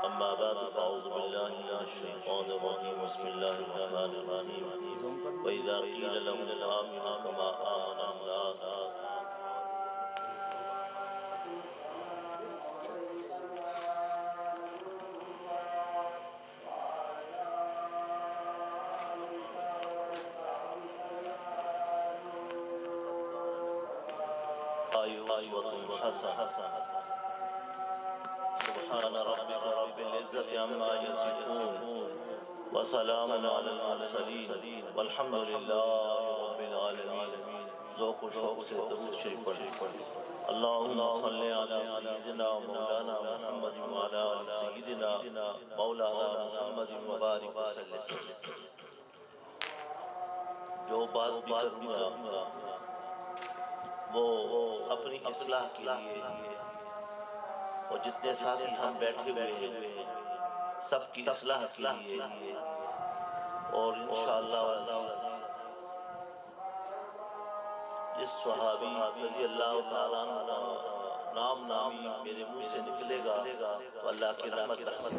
أما بعد فأعوذ بالله من الشيطان الرجيم بسم الله الرحمن الرحيم وإذا قيل لهم آمنوا كما آمن الناس أسوة حسنة سبحان ربك رب العزة عما يصفون وسلام على المرسلين والحمد لله رب العالمين. ذوق و شوق سے درود شریف پڑھیں. اللہم صلی علی سیدنا مولانا محمد وعلی آل سیدنا مولانا محمد وبارک وسلم. جو بات بھی کروں گا وہ اپنی اصلاح کے لیے، اور جتنے ساتھی ہم بیٹھے ہوئے ہیں سب کی اصلاح کے لیے، اور انشاءاللہ جس صحابی رضی اللہ تعالیٰ عنہ نام نامی میرے منہ سے نکلے گا تو اللہ کی رحمت برسے.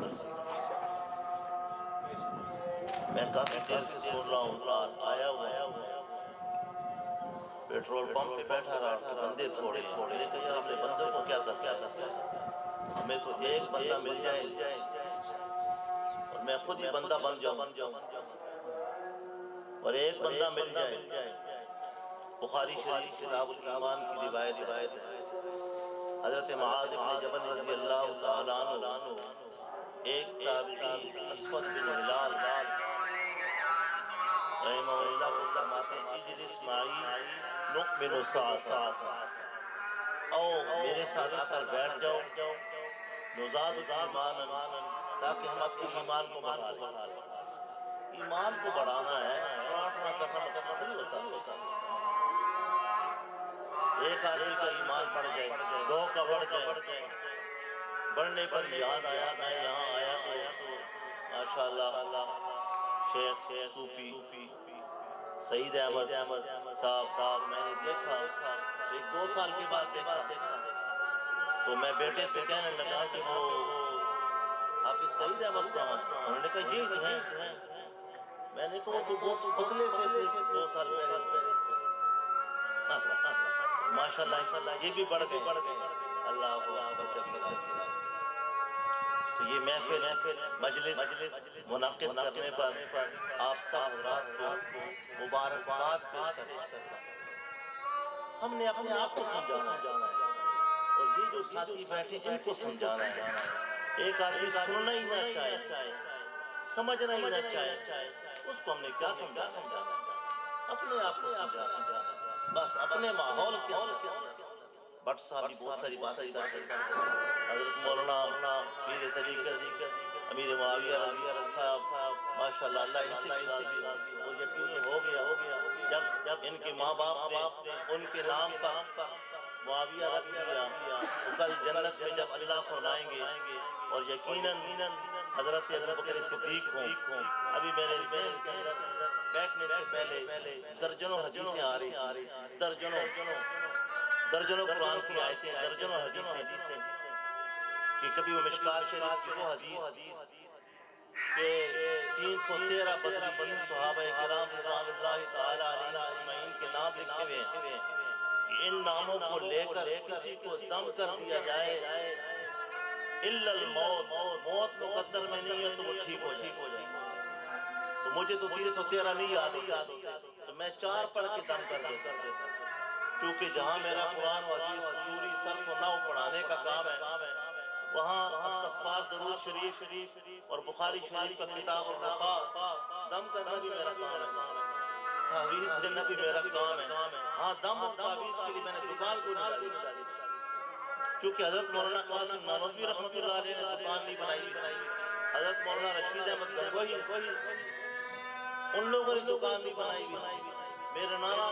میں کافی دیر سے سن رہا ہوں، آیا ہوا پیٹرول پمپ پہ بیٹھا رہا تھا، بندے تھوڑے ہیں. میں نے کہا یار اپنے بندوں کو کیا کرتا ہے، ہمیں تو ایک بندہ مل جائے اور میں خود ہی بندہ بن جاؤں، اور ایک بندہ مل جائے. بخاری شریف کتاب الایمان کی روایت ہے، حضرت معاذ بن جبل رضی اللہ تعالیٰ عنہ ایک تابعی اسود بن ہلال رحمہ اللہ کو فرماتے ہیں اجلس معی نؤمن ساعة، او میرے ساتھ آ کر بیٹھ جاؤ، نزاد ایمانا، تاکہ ہم اپنے ایمان کو بڑھا لیں. ایمان کو بڑھانا ہے، پرارتھنا کرنا مطلب نہیں ہوتا. ایک آدمی کا ایمان بڑھ جائے، دو کا بڑھ جائے، بڑھنے پر یاد آیا میں یہاں آیا تو ماشاءاللہ شیخ صوفی سعید احمد صاحب میں نے دیکھا، ایک 2 سال کے بعد دیکھا تو میں بیٹے سے کہنے لگا کہ وہ حافظ سعید احمد کہاں؟ انہوں نے کہا جی ہیں. میں نے کہا وہ تو بہت پتلے سے تھے 2 سال پہلے. ماشاءاللہ یہ بھی بڑھ گئے. اللہ کو تو یہ محفل مجلس منعقد کرنے پر آپ سب حضرات کو مبارکباد پیش کریں. ہم نے اپنے آپ کو سمجھانا ہے اور یہ جو ساتھی بیٹھے ان کو سمجھانا ہے. ایک آدمی سننا ہی نہ چاہے، سمجھنا ہی نہ چاہے، اس کو ہم نے کیا سمجھانا؟ اپنے آپ کو سمجھانا. بس اپنے ماحول کے بٹ صاحب بھی بہت ساری باتیں کرتے ہیں. حضرت مولانا پیر طریقت امیر معاویہ رضی اللہ صاحب ماشاءاللہ اللہ ان سے راضی وہ یقین ہو گیا جب ان کے ماں باپ نے ان کے نام پر معاویہ رکھ دیا تو کل جنت میں جب اللہ فرمائیں گے اور یقیناً حضرت ابوبکر صدیق ہوں. ابھی میرے ذہن کے اندر بیٹھنے سے پہلے درجنوں حدیثیں آ رہی، درجنوں قرآن کی آیتیں، درجنوں حدیثیں، کہ کبھی وہ مشکات شریف کی وہ حدیث کہ 313 بدرین صحابہ کرام رضوان اللہ تعالیٰ علیہ اجمعین کے نام لکھے ہوئے ہیں کہ ان ناموں کو لے کر کسی کو دم کر دیا جائے الا الموت، موت مقدر میں نہیں ہے تو وہ ٹھیک ہو جائے. تو مجھے تو 313 نہیں یاد ہوتا تو میں 4 پڑھ کے دم کر دیتا، کیونکہ جہاں میرا قرآن و حدیث پوری صرف و نحو پڑھانے کا کام ہے، وہاں استغفار درود شریف اور بخاری شریف کا کتاب الرقاق دم کرنا بھی میرا کام ہے، تعویذ دینا بھی میرا کام ہے. ہاں دم اور تعویذ کے لیے میں نے دکان کو نہیں ڈالی، کیونکہ حضرت مولانا قاسم نانوتوی رحمۃ اللہ علیہ نے دکان نہیں بنائی ہوئی، حضرت مولانا رشید احمد گنگوہی ان لوگوں نے دکان نہیں بنائی ہوئی، میرے نانا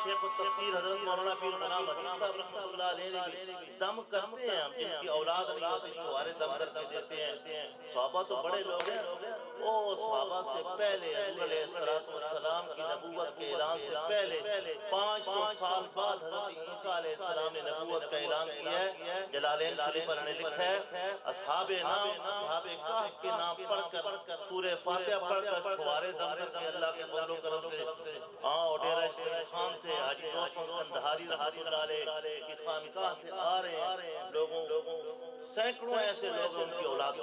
شیخ التفسیر حضرت مولانا پیر غلام حبیب صاحب رحمۃ اللہ علیہ نے بھی دم کرتے ہیں، ہم جن کی اولاد نہیں ہوتی چوارے دم کر کے دیتے ہیں۔ صحابہ تو بڑے لوگ ہیں، وہ صحابہ سے پہلے حضور علیہ السلام کی نبوت کے اعلان سے پہلے 500 سال بعد حضرت عیسیٰ علیہ السلام نے نبوت کا اعلان کیا ہے۔ جلالین شریف پر نے لکھا ہے اصحاب کہف کے نام پڑھ کر سورہ فاتحہ پڑھ کر چھوارے دم کر کے اللہ کے فضل و کرم سے ڈیرہ اسماعیل خان سے حاجی دوست محمد قندہاری رحمۃ اللہ علیہ کی خانقاہ سے آ رہے ہیں لوگوں، سینکڑوں ایسے لوگ ان کی اولاد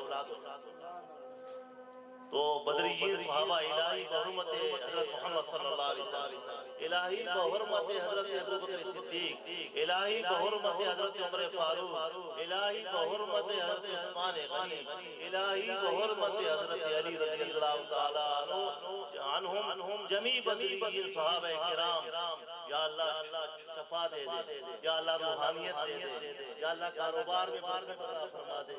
تو بدریین صحابہ الہی بحرمت حضرت محمد صلی اللہ علیہ وسلم، الہی بحرمت حضرت ابوبکر صدیق، الہی بحرمت حضرت عمر فاروق، الہی بحرمت حضرت عثمان غنی، الہی بحرمت حضرت علی رضی اللہ تعالی عنہم جمیع بدریین صحابہ کرام۔ یا اللہ شفا دے دے، یا اللہ روحانیت دے دے، یا اللہ کاروبار میں برکت عطا فرما دے۔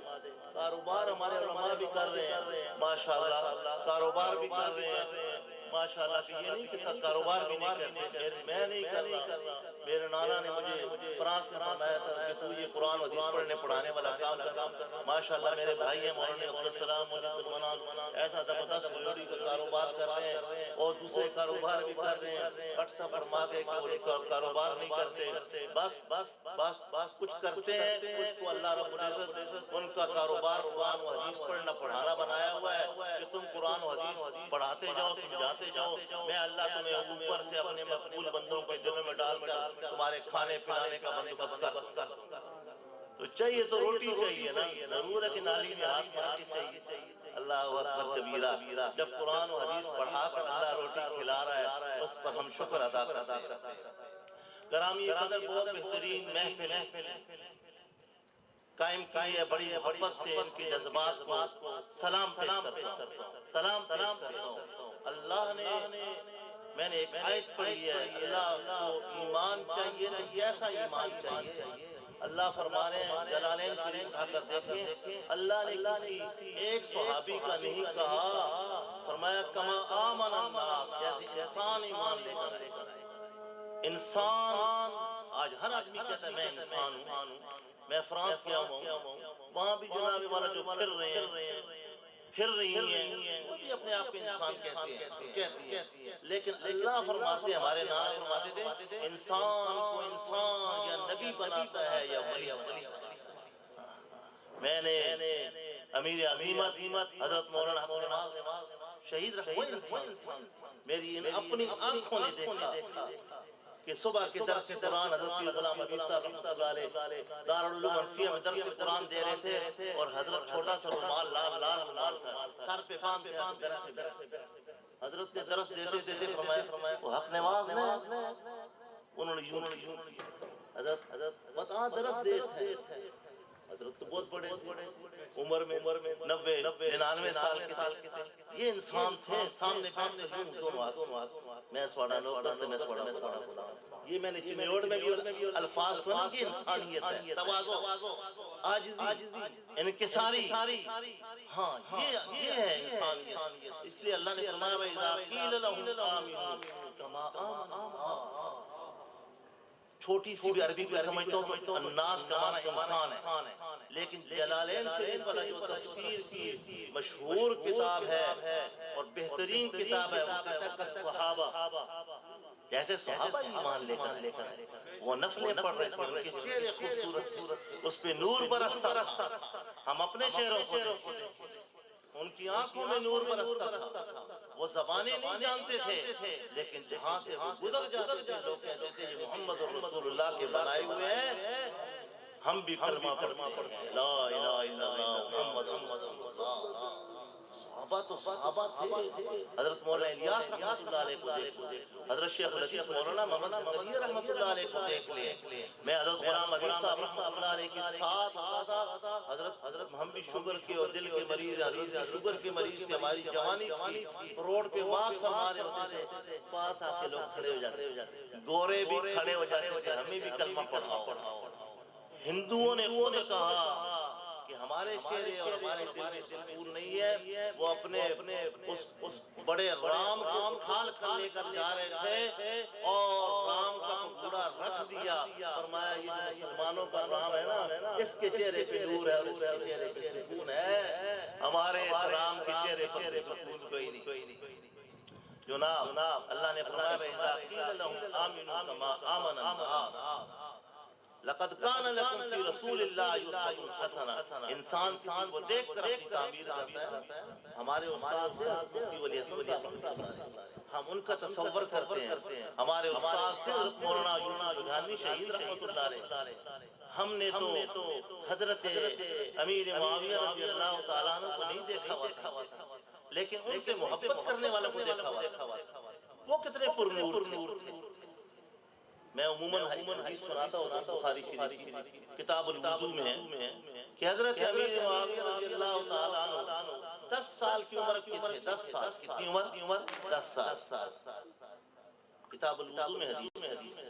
کاروبار ہمارے علماء بھی کر رہے ہیں ماشاءاللہ، کاروبار بھی کر رہے ہیں ماشاءاللہ، کہ یہ نہیں کہ سب کاروبار بھی نہیں کرتے، میں نہیں کر رہا۔ میرے نانا نے مجھے فرانس میں فرمایا تھا کہ تو یہ قرآن و حدیث پڑھنے پڑھانے والا کام کر۔ ماشاءاللہ میرے بھائی ہیں مولانا عبدالسلام مولانا ایسا زبردست ملوڑی کا کاروبار کر رہے ہیں اور دوسرے کاروبار بھی کر رہے ہیں۔ اٹسا فرما کے کاروبار نہیں کرتے، بس کچھ کرتے ہیں، کچھ کو اللہ رب العزت ان کا کاروبار قرآن و حدیث پڑھنا پڑھانا بنایا ہوا ہے کہ تم قرآن و حدیث پڑھاتے جاؤ، سمجھاتے جاؤ، میں اللہ تمہیں اوپر سے اپنے مقبول بندوں کے دلوں میں ڈال کر تمہارے کھانے پلانے کا بندوبست کر۔ تو چاہیے تو روٹی چاہیے نا، ضرور ہے کہ نالی میں ہاتھ مار کے چاہیے۔ اللہ اکبر کبیرہ، جب قرآن و حدیث پڑھا کر اللہ روٹی کھلا رہا ہے اس پر ہم شکر ادا کرتے ہیں۔ گرامی قدر بہت بہترین محفل قائم کی ہے، بڑی محبت سے ان کے جذبات کو سلام پیش کرتا ہوں۔ اللہ نے، میں نے ایک آیت پڑھی ہے، اللہ کو ایمان چاہیے تو کیسا ایمان چاہیے؟ اللہ فرما رہے ہیں، جلالین شریف اٹھا کر دیکھیں، اللہ نے کسی ایک صحابی کا نہیں کہا، فرمایا کما آمن الناس، جیسے انسان ایمان لے کر آئے۔ انسان، آج ہر آدمی کہتا ہے میں انسان ہوں۔ میں فرانس گیا ہوں، وہاں بھی جناب والا جو پھر رہی ہیں وہ بھی اپنے آپ کو انسان کہتی ہیں، لیکن اللہ فرماتے ہیں، ہمارے نانا فرماتے تھے انسان کو انسان یا نبی بناتا ہے یا ولی بناتا ہے۔ میں نے امیر عظیمت حضرت مولانا حق نواز شہید رہے انسان، میری اپنی آنکھوں نے دیکھا کہ صبح کے درس قرآن حضرت پیر غلام حبیب صاحب رحمۃ اللہ علیہ دارالعلوم انفیہ میں درس قرآن دے رہے تھے اور حضرت چھوٹا سا رومال لال تھا سر پہ باندھ کے حضرت نے درس دیتے فرمایا وہ حق نواز نے، انہوں نے یوں حضرت بتا درس دیتے تھے۔ حضرت تو بہت بڑے تھے، عمر میں 90-99 سال کے تھے، یہ انسان تھے، سامنے بیٹھ کر دونوں ہاتھ میں سوڑا لوگ کرتے میں سوڑا یہ میں نے چمیوڑ میں بھی الفاظ سنے، یہ انسانیت ہے، تواضع، عاجزی، انکساری، ہاں یہ ہے انسانیت۔ اس لیے اللہ نے فرمایا وَإِذَا قِيلَ لَهُمْ آمِنُوا كَمَا آمَنَ النَّاسُ، چھوٹی سی بھی عربی کو سمجھتا ہوں تو الناس کا معنی انسان ہے، لیکن جلالین شریف والا جو تفسیر کی مشہور کتاب ہے اور بہترین کتاب ہے، وہ کہتا ہے کہ صحابہ، جیسے صحابہ ایمان لے کر وہ نفلیں پڑھ رہے تھے، ان کے چہرے خوبصورت تھے، اس پہ نور برستا تھا، ہم اپنے چہروں کو دیکھیں، ان کی آنکھوں میں نور برستا تھا، وہ زبانیں نہیں جانتے تھے، لیکن جہاں سے وہ گزر جاتے تھے لوگ کہتے تھے یہ محمد رسول اللہ کے بنائے ہوئے ہیں، ہم بھی کلمہ پڑھتے ہیں، لا الہ الا اللہ محمد رسول اللہ۔ صحابہ تو صحابہ تھے، حضرت مولانا الیاس رحمۃ اللہ علیہ کو دیکھ، حضرت شیخ الحدیث مولانا محمد زکریا رحمۃ اللہ علیہ کو دیکھ لے، میں حضرت غلام حبیب صاحب رحمۃ اللہ علیہ کے ساتھ ہوتا تھا، حضرت ہم بھی شوگر کے اور دل کے مریض، حضرت بھی شوگر کے مریض تھے، ہماری جوانی تھی، روڈ پہ واک فرما رہے ہوتے تھے، پاس آ کے لوگ کھڑے ہو جاتے، گورے بھی کھڑے ہو جاتے تھے، ہمیں بھی کلمہ پڑھاؤ۔ ہندوؤں نے خود کہا کہ ہمارے چہرے اور ہمارے دل میں سکون نہیں ہے، وہ اپنے اس بڑے رام کو اٹھا کر لے کر جا رہے تھے اور رام کا گھوڑا رکھ دیا. فرمایا یہ جو مسلمانوں کا رام ہے نا اس کے چہرے پہ نور ہے اور اس کے چہرے پہ سکون ہے. ہمارے اس رام کے چہرے پر سکون کوئی نہیں. جناب اللہ نے فرمایا وَإِذَا قِيلَ لَهُمْ آمِنُوا كَمَا آمَنَ النَّاسُ لَقَدْ كَانَ لَكُمْ فِي رَسُولِ اللَّهِ أُسْوَةٌ حَسَنَةٌ. انسان کسی کو دیکھ کر اپنی تعمیر کرتا ہے. ہمارے استاد تھے مفتی ولی حسن صاحب، ہم ان کا تصور کرتے ہیں. ہمارے استاد تھے حضرت مولانا یوسف بجھانی شہید رحمۃ اللہ علیہ. ہم نے تو حضرت امیر معاویہ رضی اللہ تعالیٰ عنہ کو نہیں دیکھا ہوا تھا لیکن ان سے محبت کرنے والوں کو دیکھا ہوا. وہ کتنے پرنور تھے. میں عموماً حدیث سناتا ہوتا بخاری شریف کتاب الوضو میں ہے کہ حضرت امیر معاویہ رضی اللہ تعالیٰ عنہ 10 سال کی عمر کے تھے. 10 سال. کتنی عمر؟ 10 سال. کتاب الوضو میں حدیث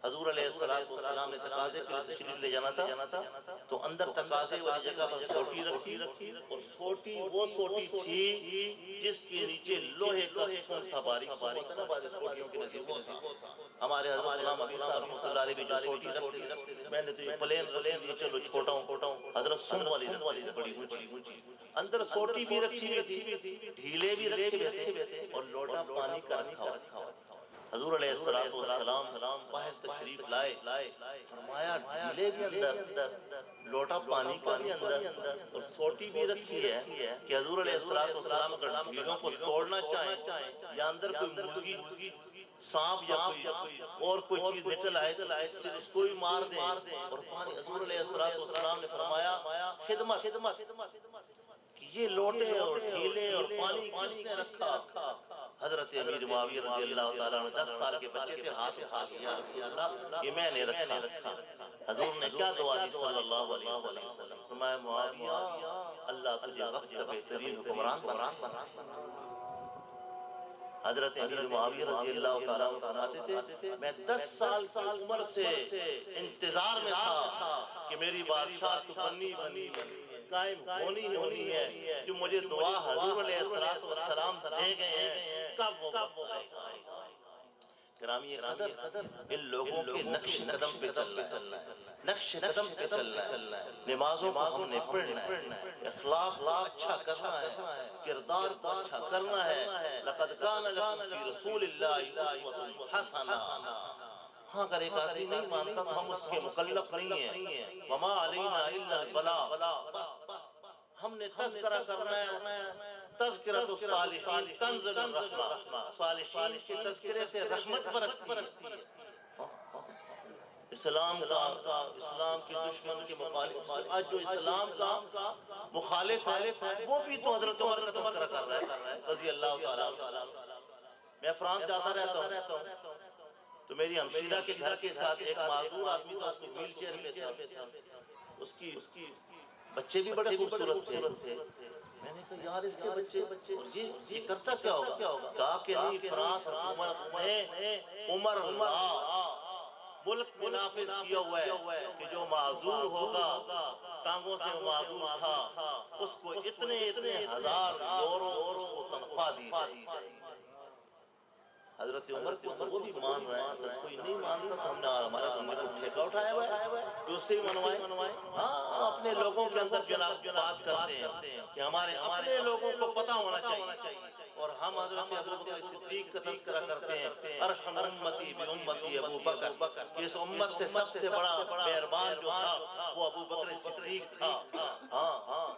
حضور علیہ السلام نے تقاضے کے لیے تشریف لے جانا تھا تو اندر تقاضے والی جگہ پر سوٹی رکھی اور سوٹی وہ سوٹی تھی جس کے نیچے لوہے کا سن تھا. باریک سوٹیوں کے نزدیک وہ تھا. ہمارے حضرت غلام ابی صاحب رحمۃ اللہ علیہ بھی جو سوٹی رکھتے تھے میں نے تو یہ پلین یہ چلو چھوٹا ہوں. حضرت سن والی بڑی اونچی. اندر سوٹی بھی رکھی ہوئی تھی, ڈھیلے بھی رکھے ہوئے تھے اور لوٹا پانی کا رکھا ہوا. حضور علیہ السلام باہر تشریف لائے. فرمایا ڈھیلے بھی اندر, لوٹا پانی کا بھی اندر اور سوٹی بھی رکھی ہے کہ حضور علیہ السلام اگر ڈھیلوں کو توڑنا چاہیں یا اندر کوئی مرغی سانپ یا کوئی اور کوئی چیز نکل آئے تو اس کو بھی مار دیں اور پانی. حضور علیہ السلام نے فرمایا خدمت کہ یہ لوٹے اور ڈھیلے اور پانی کس نے رکھا؟ حضرت امیر معاویہ رضی اللہ تعالیٰ عنہ 10 سال کے بچے تھے. ہاتھ اٹھا کے یا رسول اللہ یہ میں نے رکھا. حضور نے کیا دعا دی صلی اللہ علیہ وسلم؟ فرمایا معاویہ اللہ تجھے وقت کا بہترین حکمران بنا. حضرت امیر معاویہ رضی اللہ تعالیٰ عنہ فرماتے تھے میں 10 سال کی عمر سے انتظار میں تھا کہ میری بادشاہ تو بنی قائم ہونی ہے جو مجھے دعا حضور علیہ السلام دے گئے ہیں کب وہ وقت آئے گا. گرامی قدر ان لوگوں کے نقش قدم پہ چلنا ہے, نقش قدم پہ چلنا ہے. نمازوں کو ہم نے پڑھنا ہے, اخلاق اچھا کرنا ہے, کردار کو اچھا کرنا ہے. لقد کان لکم فی رسول اللہ اسوۃ حسنہ. ہاں اگر ایک آدمی نہیں مانتا تو ہم اس کے مکلف نہیں ہیں. وما علینا الا البلاغ. ہم نے تذکرہ کرنا ہے. تذکرۃ الصالحین تنزل الرحمہ. صالحین کے تذکرے سے رحمت برستی ہے. اسلام کے دشمن کے مخالف آج جو اسلام کا مخالف ہے وہ بھی تو حضرت عمر کا تذکرہ کر رہا ہے رضی اللہ تعالیٰ. میں فرانس جاتا رہتا ہوں تو میری ہمشیرہ کے گھر کے ساتھ ایک معذور آدمی تھا, اس کو ویل چیئر پہ تھا. اس کی بچے بھی بڑے خوبصورت تھے. میں نے کہا یار اس کے بچے اور یہ کرتا کیا ہوگا؟ کہا کہ نہیں فرانس حکومت نے عمر اللہ ملک میں نافذ کیا ہوا ہے کہ جو معذور ہوگا, ٹانگوں سے معذور تھا, اس کو اتنے ہزار یورو اس کو تنخواہ دی جائے. حضرت عمر کو تو وہ بھی مان رہے ہیں, اگر کوئی نہیں مانتا تو ہم نے ہمارے بندے کو ٹھیکہ اٹھایا ہوا ہے کہ اس سے منوائے. ہاں اپنے لوگوں کے اندر جناب بات کرتے ہیں کہ ہمارے لوگوں کو پتہ ہونا چاہیے. اور ہم حضرت ابوبکر صدیق کا تذکرہ کرتے ہیں ارحم امتی بامتی ابو بکر, کہ اس امت سے سب سے بڑا مہربان جو تھا وہ ابو بکر صدیق تھا. ہاں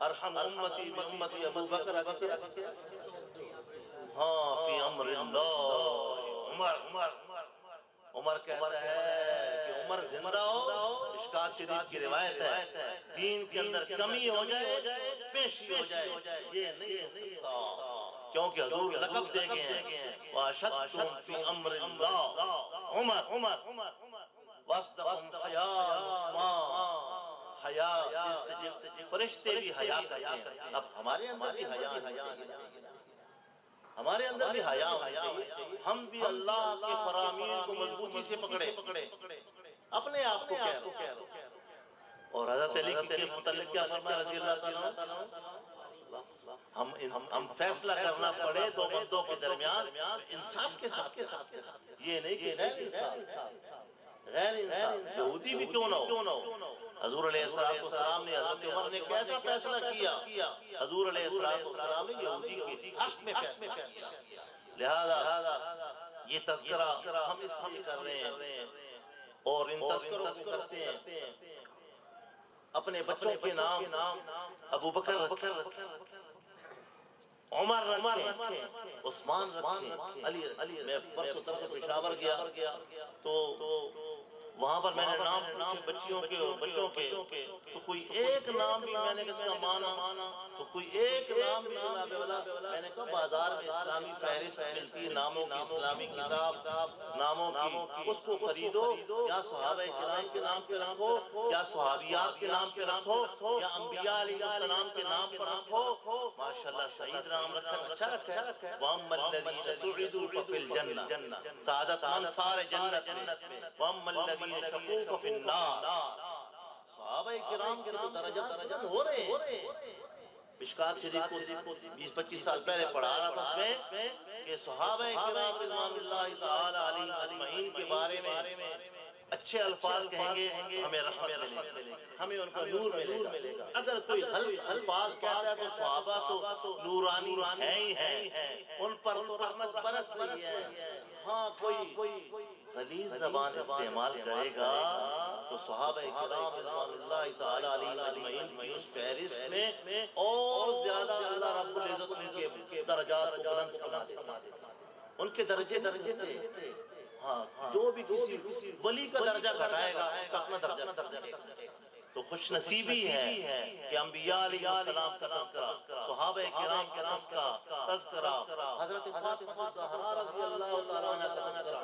ارحم امتی بامتی ابو بکر. ہاں فی امر اللہ عمر کہتا ہے کہ عمر زندہ ہو. مشکات شریف کی روایت ہے دین کے اندر کمی ہو جائے پیشی ہو جائے یہ نہیں ہو سکتا, کیونکہ حضور لقب دے گئے ہیں واشدتم فی امر اللہ عمر وصدقم حیا عثمان. حیا فرشتے بھی حیا کرتے ہیں. اب ہمارے اندر بھی حیا ہمارے اندر بھی حیا ہونا چاہیے. ہم بھی اللہ کے فرامین کو مضبوطی سے پکڑے, اپنے آپ کو کہہ رہے. اور حضرت علی کے متعلق کیا فرمایا رضی اللہ تعالیٰ عنہ؟ ہم فیصلہ کرنا پڑے دو بندوں کے درمیان انصاف کے ساتھ، یہ نہیں کہ غیر انسان یہودی بھی کیوں نہ ہو۔ حضور علیہ السلام نے حضرت عمر نے کیسا فیصلہ کیا؟ حضور علیہ السلام نے یہودی کے حق میں فیصلہ کیا۔ لہذا یہ تذکرہ ہم اس لیے کر رہے ہیں اور ان تذکروں کو کرتے ہیں اپنے بچوں کے نام ابو بکر رکھیں، عمر رکھیں، عثمان رکھیں، علی۔ میں پرسوں طرف پشاور گیا تو وہاں پر میں نے نام پوچھے بچیوں کے اور بچوں کے، تو کوئی ایک نام بھی میں نے کس کا مانا تو کوئی ایک نام بھی جناب والا۔ میں نے کہا بازار میں اسلامی فہرست ملتی ہے ناموں کی، اسلامی کتاب ناموں کی، اس کو خریدو، یا صحابہ کرام کے نام پہ رکھو، یا صحابیات کے نام پہ رکھو، یا انبیاء علیہ السلام کے نام پر رکھو۔ ماشاءاللہ سعید نام رکھا، اچھا رکھا ہے۔ وَأَمَّا الَّذِينَ سُعِدُوا فَفِي الْجَنَّةِ، سعادت مند سارے جنت میں۔ وَأَمَّا الَّذِينَ شَقُوا فَفِي النَّارِ، صحابہ کرام کے تو درجات بلند ہو رہے ہیں۔ مشکات شریف کو 20-25 سال پہلے پڑھا رہا تھا اس میں کہ صحابہ کرام رضوان اللہ تعالی علیہم اجمعین کے بارے میں اچھے الفاظ کہیں گے ہمیں رحمت ملے گی، ہمیں ان کا نور ملے گا۔ اگر کوئی غلط الفاظ کہتا ہے تو صحابہ تو نورانی ہیں ہی ہیں، ان پر تو رحمت برس رہی ہے۔ ہاں کوئی غلیظ زبان استعمال کرے گا تو صحابہ کرام رضوان اللہ تعالی علیہم اجمعین کی اس فہرست میں اور زیادہ اللہ رب العزت ان کے درجات کو بلند فرما دیتا ہے، ان کے درجے تھے۔ ہاں جو بھی کسی ولی کا درجہ گھٹائے گا اس کا اپنا درجہ گھٹائے گا۔ تو خوش نصیبی ہے کہ انبیاء علیہ السلام کا تذکرہ، صحابہ کرام کا تذکرہ، حضرت فاطمہ الزہرا رضی اللہ تعالیٰ عنہ کا تذکرہ،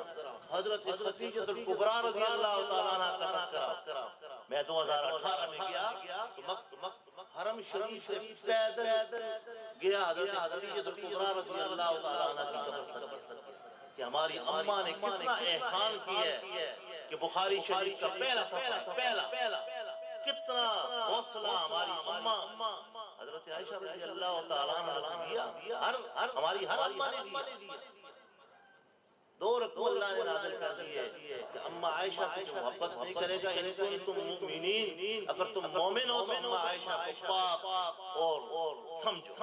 حضرت خدیجہ الکبریٰ رضی اللہ تعالیٰ عنہ کا تذکرہ۔ میں 2018 میں گیا تو حرم شریف سے پیدل گیا حضرت خدیجہ الکبریٰ رضی اللہ تعالیٰ عنہ کی قبر تک کہ ہماری اماں نے کتنا احسان کیا ہے کہ بخاری شریف کا پہلا صفحہ کتنا حوصلہ ہماری اماں حضرت عائشہ رضی اللہ تعالیٰ عنہ نے دیا، ہماری ہر اماں نے دیا۔ 2 رکوع اللہ نے نازل کر دیے کہ اماں عائشہ سے جو محبت نہیں کرے گا ان کو تم مؤمنین، اگر تم مومن ہو تو اماں عائشہ کو پاک اور سمجھو۔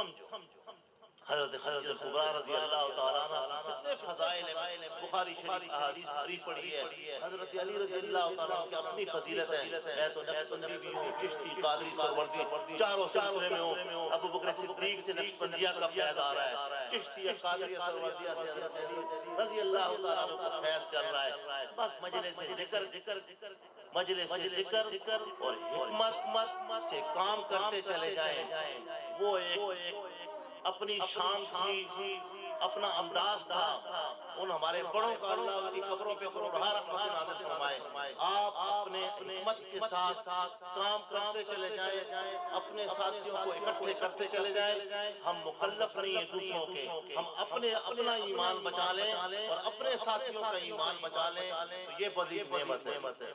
حضرت خدیجہ الکبریٰ رضی اللہ تعالیٰ عنہ کتنے فضائل ہیں، بخاری شریف احادیث بھری پڑی ہے۔ حضرت علی رضی اللہ تعالیٰ عنہ کی اپنی فضیلت ہے۔ میں تو نقشبندی بھی ہوں، چشتی، قادری، سہروردی، چاروں سلسلے میں ہوں۔ ابو بکر صدیق سے نقشبندیہ کا فیض آ رہا ہے، چشتی، قادری، سہروردیہ سے حضرت علی رضی اللہ تعالیٰ عنہ کا فیض چل رہا ہے۔ بس مجلس ذکر اور حکمت سے کام کرتے چلے جائیں۔ وہ ایک اپنی شان تھی، اپنا انداز تھا، ان ہمارے بڑوں کا اللہ ان کی قبروں پہ قربہ رحمت نازل فرمائے۔ آپ اپنے حکمت کے ساتھ کام کرتے چلے جائیں، اپنے ساتھیوں کو اکٹھے کرتے چلے جائیں۔ ہم مکلف نہیں ہیں دوسروں کے، ہم اپنا ایمان بچا لیں اور اپنے ساتھیوں کا ایمان بچا لیں تو یہ بڑی نعمت ہے۔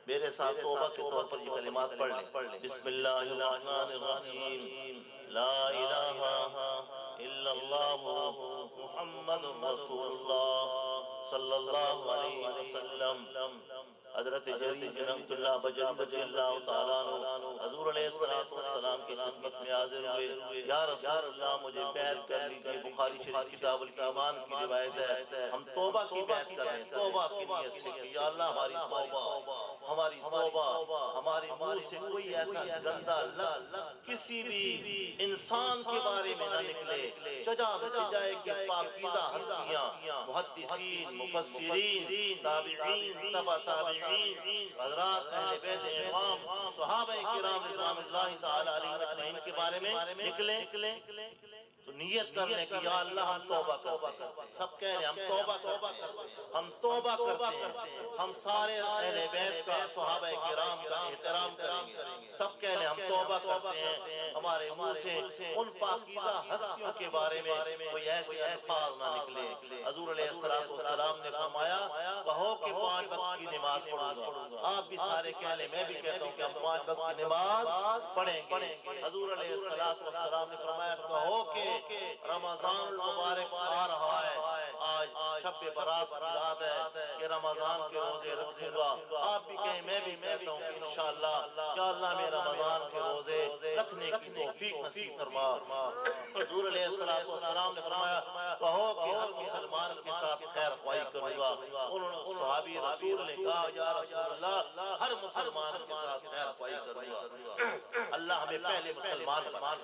میرے ساتھ توبہ کے طور پر یہ کلمات پڑھ لیں۔ بسم اللہ الرحمن الرحیم، لا الہ الا اللہ محمد رسول اللہ صلی اللہ علیہ وسلم۔ حضرت جریر بن عبد اللہ بجلی رضی اللہ تعالیٰ عنہ حضور علیہ السلام کی خدمت میں حاضر ہوئے، یا رسول اللہ مجھے بیعت کر لیجئے۔ بخاری شریف کتاب الایمان کی روایت ہے، ہم توبہ کی بیعت کر رہے ہیں، توبہ کی نیت سے کہ یا اللہ ہماری توبہ، ہماری منہ سے کوئی ایسا گندہ لفظ کسی بھی انسان کے بارے میں نہ نکلے، چجائے کہ پاکیزہ ہستیاں، محدثین، مفسرین، تابعین، تبع تابعین، حضرات اہل بیت اکرام، صحابہ کرام رضوان اللہ تعالی علیہم اجمعین کے بارے میں نکلیں تو نیت کر لیں کہ یا اللہ ہم توبہ کرتے ہیں۔ سب کہہ رہے ہیں ہم توبہ کرتے ہیں، ہم توبہ کرتے ہیں، ہم سارے اہل بیت کا، صحابہ کرام کا احترام کریں گے، سب کہہ لیں ہم توبہ کرتے ہیں ہمارے منہ سے ان پاکیزہ ہستیوں کے بارے میں کوئی ایسے الفاظ نہ نکلے۔ حضور علیہ السلام نے فرمایا کہو کہ 5 وقت کی نماز پڑھوں گا، آپ بھی سارے کہہ لیں، میں بھی کہتا ہوں کہ ہم 5 وقت کی نماز پڑھیں گے۔ حضور علیہ السلام نے فرمایا کہو کہ رمضان المبارک آ رہا ہے، آج شب برات کی رات ہے کہ رمضان کے روزے رکھوں گا، آپ بھی کہیں میں بھی کہتا ہوں کہ انشاءاللہ یا اللہ میں رمضان کے روزے رکھنے کی توفیق نصیب فرما۔ حضور علیہ السلام نے فرمایا کہو کہ ہر مسلمان کے ساتھ خیر خواہی کروں گا۔ انہوں نے صحابی رسول نے کہا یا رسول اللہ ہر مسلمان کے ساتھ خیر خواہی کروں گا۔ اللہ ہمیں پہلے مسلمان بنا،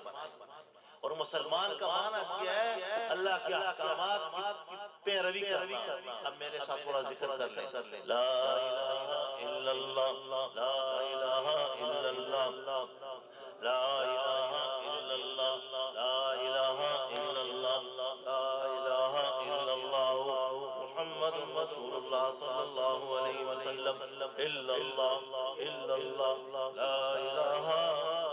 اور مسلمان کا معنی کیا ہے؟ اللہ کے احکامات کی پیروی کرنا۔ اب میرے ساتھ تھوڑا ذکر کر لیں، لا الہ الا اللہ، لا الہ الا اللہ، لا الہ الا اللہ، لا الہ الا اللہ، لا الہ الا اللہ، محمد رسول اللہ صلی اللہ علیہ وسلم، الا اللہ، الا اللہ، لا الہ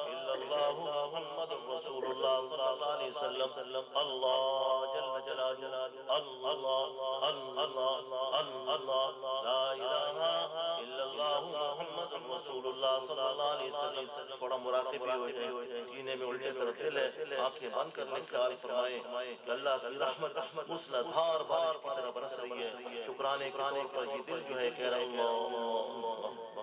الا اللہ، محمد رسول اللہ صلی اللہ علیہ وسلم، اللہ جل جلالہ، اللہ اللہ اللہ، لا الہ الا اللہ، محمد رسول اللہ صلی اللہ علیہ وسلم۔ تھوڑا مراقب بھی ہو جائے، سینے میں الٹے طرف دل ہے، آنکھیں بند کر لیں، خیال فرمائیں کہ اللہ کی رحمت موسلادھار بارش کی طرح برس رہی ہے۔ شکرانے کے طور پر یہ دل جو ہے کہہ رہا ہے اللہ۔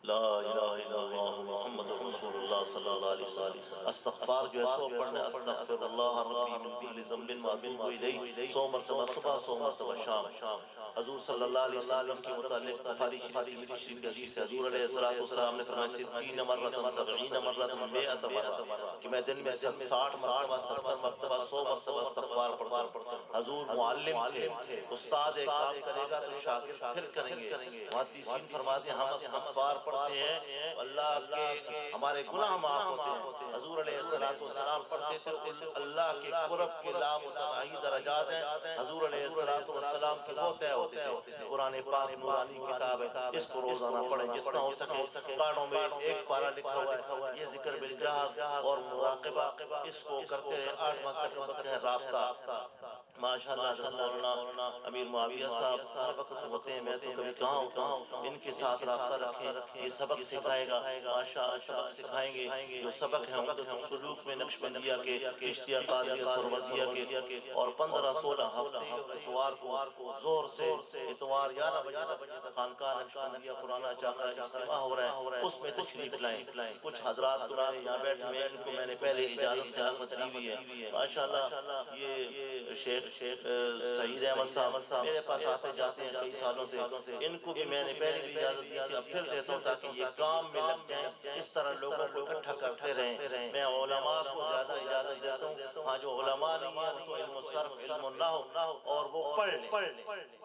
لا الہ الا اللہ محمد رسول اللہ صلی اللہ علیہ وسلم۔ استغفار جو ہے سو پڑھنے، استغفر اللہ ربی من کل ذنب واتوب الیہ، 100 مرتبہ صبح 100 مرتبہ شام۔ حضور صلی اللہ علیہ وسلم کے متعلق بخاری شریف کی حدیث ہے، حضور علیہ السلام نے فرمایا 60 مرتبہ 70 مرتبہ 100 مرتبہ، کہ میں دن میں 60 مرتبہ 70 مرتبہ 100 مرتبہ استغفار پڑھتا ہوں۔ حضور معلم تھے، استاد ایک کام کرے گا تو شاگرد پھر کریں گے۔ محدثین فرماتے ہیں ہم استغفار پڑھتے ہیں اللہ کے ہمارے گناہ معاف ہوتے ہیں۔ حضور علیہ السلام پڑھتے تھے اللہ کے قرب کے لامتناہی درجات ہیں، حضور علیہ السلام کے وہ طے ہوتے تھے۔ قرآن پاک نورانی کتاب ہے، اس کو روزانہ پڑھیں جتنا ہو سکے۔ کارڈوں میں ایک پارہ لکھا ہوا ہے، یہ ذکر بالجہر اور مراقبہ، اس کو کرتے رہے۔ 8 ماہ تک وقت ہے رابطہ، ماشاءاللہ مولانا امیر معاویہ صاحب ہر وقت ہوتے ہیں، میں تو کبھی کہاں ہوتا ہوں، ان کے ساتھ رابطہ رکھیں، یہ سبق سکھائے گا، ماشاءاللہ سبق سکھائیں گے۔ جو سبق ہے عمدۃ السلوک میں نقشبندیہ کے، چشتیہ قادریہ سہروردیہ کے، اور 15-16 ہفتے اتوار کو زور سے اتوار 11 بجے تک خانقاہ نقشبندیہ پرانا چاکرہ اجتماع ہو رہا ہے، اس میں تشریف لائیں۔ کچھ حضرات تمہارے یہاں بیٹھے ہوئے ہیں، ان کو میں نے پہلے اجازت دی ہوئی ہے، ماشاءاللہ یہ شیخ سعید احمد صاحب میرے پاس آتے جاتے ہیں کئی سالوں سے، ان کو بھی میں نے پہلے بھی اجازت دی تھی، اب پھر دیتا ہوں تاکہ یہ کام میں لگ جائیں، اس طرح لوگوں کو اکٹھا کرتے رہیں۔ میں علماء کو زیادہ اجازت دیتا ہوں، ہاں جو علماء نہیں ہیں وہ تو علم الصرف علم النحو اور وہ پڑھ لیں،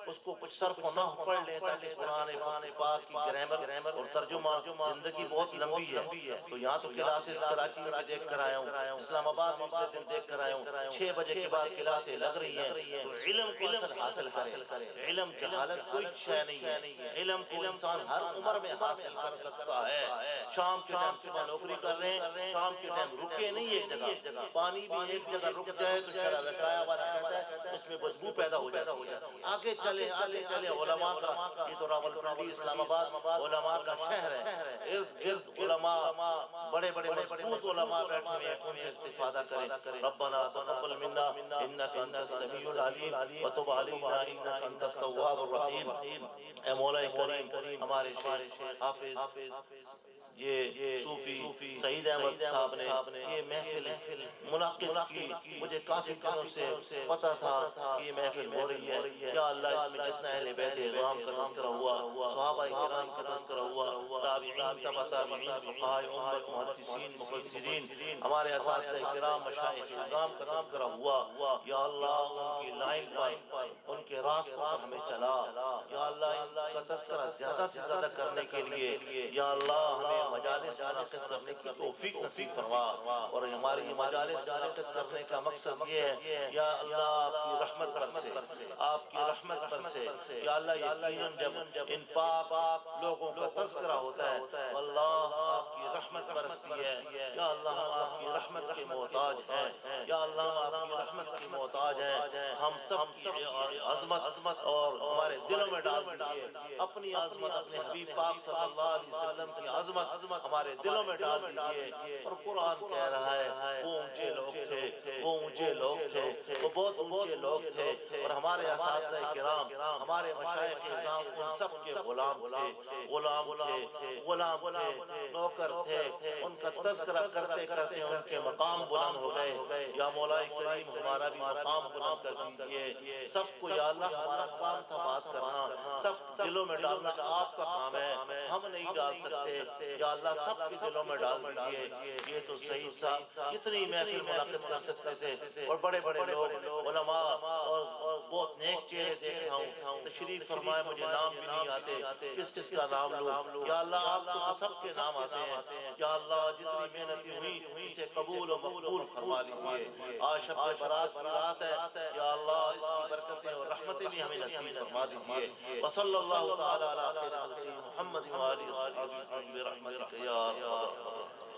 اس کو کچھ صرف و نحو پڑھ لیں تاکہ قرآن پاک کی گرامر اور ترجمہ، زندگی بہت لمبی ہے، تو یہاں تو کلاسز کراچی میں دیکھ کر آیا ہوں، اسلام آباد میں سے دن دیکھ کر آیا ہوں، 6 بجے کے بعد کلاسیں لگ رہی ہیں، تو علم کو اصل حاصل کریں۔ علم جہالت کوئی شے نہیں ہے، علم کو انسان ہر عمر میں حاصل کر سکتا ہے۔ شام کے ٹائم صبح نوکری کر رہے ہیں، شام کے ٹائم رکے نہیں ایک جگہ، پانی بھی ایک جگہ رک جائے تو شرع وقایہ والا کہتا ہے اس میں بدبو پیدا ہو جاتی ہے۔ آگے چلے علماء کا، یہ تو راولپنڈی اسلام آباد علماء کا شہر ہے، ارد گرد علماء بڑے مضبوط علماء بیٹھے ہوئے ہیں، ان سے استفادہ کریں۔ ربنا تقبل منا انک انت السمیع العلیم وتب علینا انک انت التواب الرحیم۔ اے مولا کریم، ہمارے شیخ حافظ یہ صوفی سعید احمد صاحب نے یہ محفل منعقد کی. مجھے کافی دنوں سے پتا تھا کہ یہ محفل ہو رہی ہے. یا اللہ اس میں جتنا اہل بیت اعظام کا تذکرہ ہوا, صحابہ کرام کا تذکرہ ہوا, تابعین تبع تابعین, فقہاء امت, محدثین, مفسرین, ہمارے اساتذہ کرام, مشائخ اعظام کا تذکرہ ہوا. یا اللہ ان کی لائن پر, ان کے راستوں پر ہمیں چلا. یا اللہ ان کا تذکرہ زیادہ سے زیادہ کرنے کے لیے یا اللہ ہمیں مجالس منعقد کرنے کی توفیق نصیب فرما. اور ہماری یہ مجالس منعقد کرنے کا مقصد یہ ہے یا اللہ آپ کی رحمت پر سے, آپ کی رحمت پر سے یا اللہ یقیناً جب ان پاک لوگوں کا تذکرہ ہوتا ہے اللہ آپ کی رحمت برستی ہے. یا اللہ ہم آپ کی رحمت کے محتاج ہیں. یا اللہ ہم آپ کی رحمت کے محتاج ہیں. ہم سب کی عظمت اور ہمارے دلوں میں ڈال دیجیے اپنی عظمت, اپنے حبیب پاک صلی اللہ علیہ وسلم کی عظمت ہمارے دلوں میں ڈال دیجیے. اور قرآن کہہ رہا ہے وہ اونچے لوگ تھے, وہ اونچے لوگ تھے, وہ بہت اونچے لوگ تھے. اور ہمارے اساتذہ کرام, ہمارے مشائخ اعظام ان سب کے غلام تھے, غلام تھے, غلام تھے, نوکر تھے. ان کا تذکرہ کرتے کرتے ان کے مقام بلند ہو گئے. یا مولا کریم ہمارا بھی مقام بلند کر دیجیے. سب کو یا اللہ ہمارا کام تھا بات کرنا, سب دلوں میں ڈالنا آپ کا کام ہے, ہم نہیں ڈال سکتے. یا اللہ سب کے دلوں میں ڈال دیجیے. یہ تو صحیح صاحب اتنی محفل منعقد کر سکتے تھے اور بڑے بڑے لوگ علماء اور بہت نیک چہرے دیکھ رہا ہوں. تشریف فرمائے, مجھے نام بھی نہیں آتے, کس کس کا نام لوں. یا اللہ آپ کو تو سب کے نام آتے ہیں. یا اللہ جتنی محنتیں ہوئی اسے قبول و مقبول فرما لیجیے. آج شب برات کی رات ہے, یا اللہ اس کی برکتیں اور رحمتیں بھی ہمیں نصیب فرما دیجیے. وصلی اللہ تعالی علی خیر خلقہ محمد و آلہ وصحبہ برحمتک یا ارحم الراحمین.